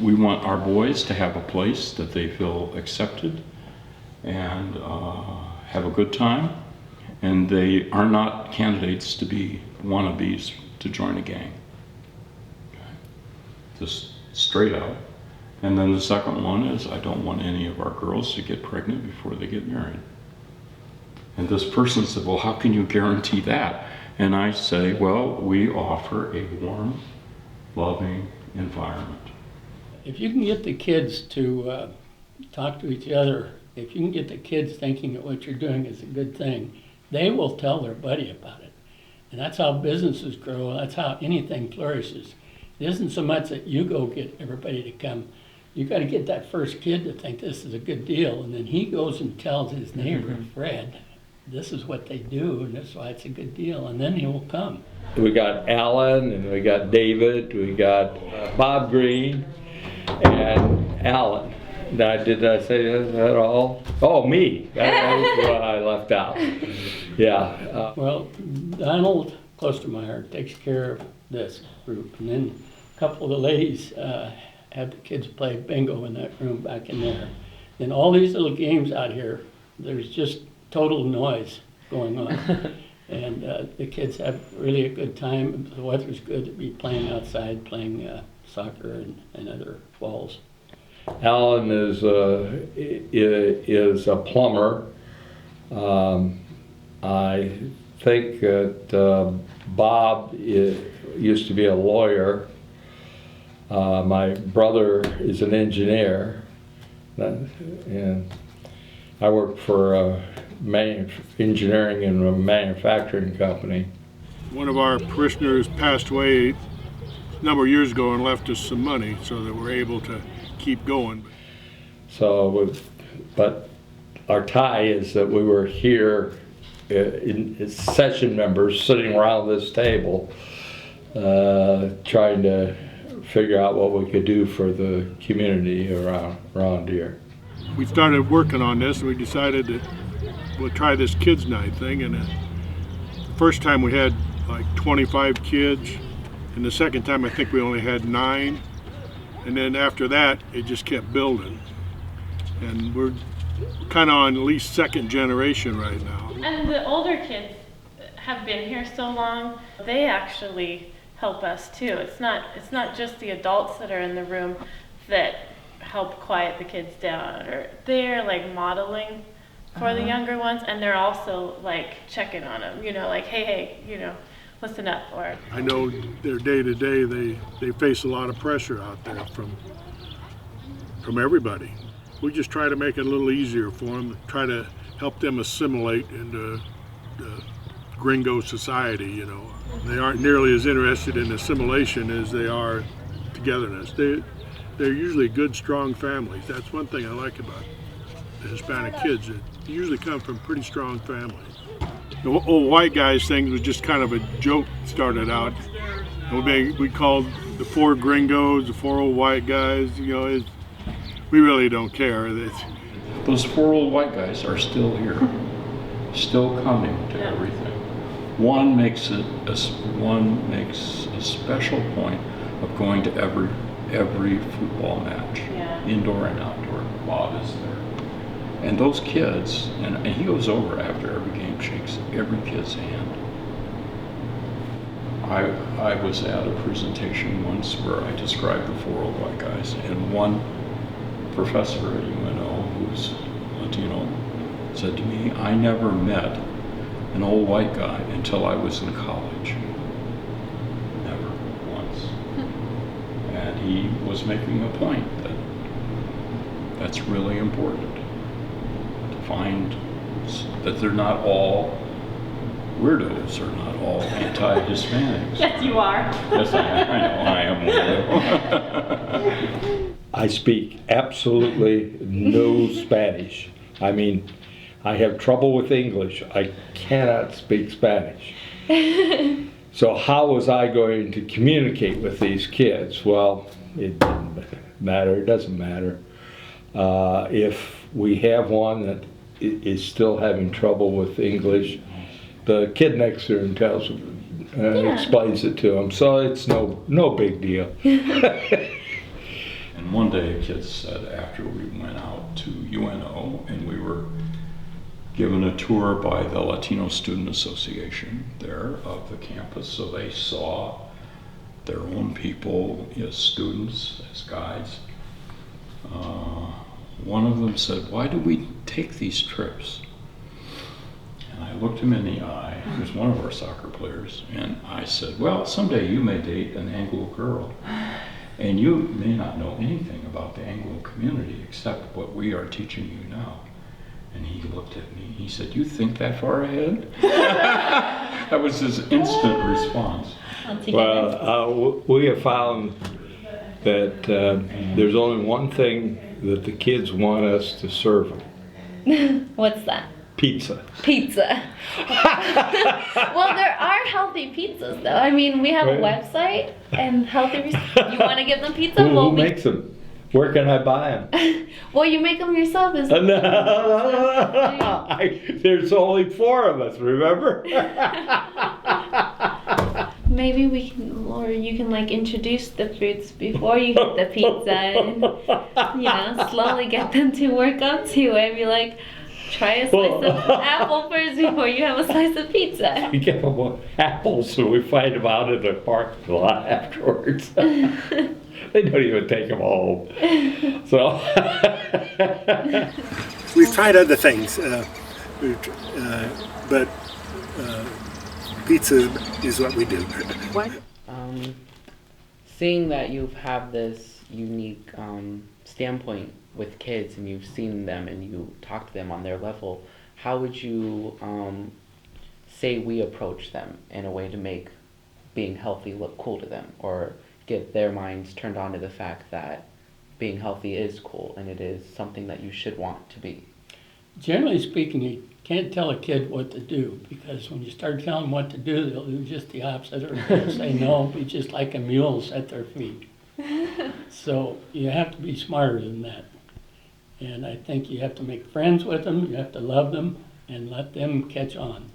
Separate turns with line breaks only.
we want our boys to have a place that they feel accepted and have a good time, and they are not candidates to be wannabes to join a gang. Okay. Just straight out. And then the second one is, I don't want any of our girls to get pregnant before they get married. And this person said, well, how can you guarantee that? And I say, well, we offer a warm, loving environment.
If you can get the kids to talk to each other, if you can get the kids thinking that what you're doing is a good thing, they will tell their buddy about it. And that's how businesses grow. That's how anything flourishes. It isn't so much that you go get everybody to come. You got to get that first kid to think this is a good deal, and then he goes and tells his neighbor, Fred, this is what they do, and that's why it's a good deal, and then he will come.
We got Alan, and we got David, we got Bob Green, and Alan. Now, did I say that all? Oh, me. That was what I left out. Yeah.
Well, Donald Klostermeyer takes care of this group, and then a couple of the ladies have the kids play bingo in that room back in there. And all these little games out here, there's just total noise going on. And the kids have really a good time. The weather's good to be playing outside, playing soccer and other balls.
Alan is a plumber. I think that Bob used to be a lawyer. My brother is an engineer, and I work for a engineering and a manufacturing company.
One of our parishioners passed away a number of years ago and left us some money so that we're able to keep going.
So, but our tie is that we were here as session members sitting around this table trying to figure out what we could do for the community around here.
We started working on this and we decided that we'll try this kids night thing, and the first time we had like 25 kids, and the second time I think we only had 9, and then after that it just kept building, and we're kind of on at least second generation right now.
And the older kids have been here so long, they actually help us too. It's not just the adults that are in the room that help quiet the kids down, or they're like modeling for the younger ones, and they're also like checking on them, like, hey, listen up. Or
I know their day to day, they face a lot of pressure out there from everybody. We just try to make it a little easier for them, try to help them assimilate into the gringo society, They aren't nearly as interested in assimilation as they are togetherness. They're usually good, strong families. That's one thing I like about the Hispanic kids. They usually come from pretty strong families. The old white guys thing was just kind of a joke started out. We called the 4 gringos, the 4 old white guys, we really don't care.
Those 4 old white guys are still here, still coming to everything. One makes a special point of going to every football match, indoor and outdoor. Bob is there. And those kids, and he goes over after every game, shakes every kid's hand. I was at a presentation once where I described the 4 old white guys, and one professor at UNO, who's Latino, said to me, I never met an old white guy until I was in college. Never once. And he was making a point that that's really important, to find that they're not all weirdos, or not all anti-Hispanics.
yes, you are.
Yes, I am one of them.
I speak absolutely no Spanish. I mean, I have trouble with English. I cannot speak Spanish. So how was I going to communicate with these kids? Well, it didn't matter. It doesn't matter. If we have one that is still having trouble with English, the kid next to him explains it to him. So it's no big deal.
And one day a kid said, after we went out to UNO and we were given a tour by the Latino Student Association there of the campus, so they saw their own people as students, as guides. One of them said, "Why do we take these trips?" And I looked him in the eye. He was one of our soccer players. And I said, "Well, someday you may date an Anglo girl. And you may not know anything about the Anglo community except what we are teaching you now." And he looked at me. He said, "You think that far ahead?" That was his instant response.
Well, we have found that there's only one thing that the kids want us to serve them.
What's that?
Pizza.
Pizza. Well, there are healthy pizzas, though. I mean, we have a website and healthy. You want to give them pizza?
Who makes them? Where can I buy them?
Well, you make them yourself.
There's only 4 of us, remember?
Maybe we can, or you can like introduce the fruits before you hit the pizza, and slowly get them to work up to it. Be like, try a slice of apple first before you have a slice of pizza.
We give them apples, so we find them out in the parking lot afterwards. They don't even take them home. So
we've tried other things, but pizza is what we do.
Seeing that you have this unique standpoint with kids and you've seen them and you talk to them on their level, how would you say we approach them in a way to make being healthy look cool to them, or get their minds turned on to the fact that being healthy is cool and it is something that you should want to be?
Generally speaking, you can't tell a kid what to do, because when you start telling them what to do, they'll do just the opposite, or they'll say no, be just like a mule at their feet. So you have to be smarter than that. And I think you have to make friends with them, you have to love them, and let them catch on.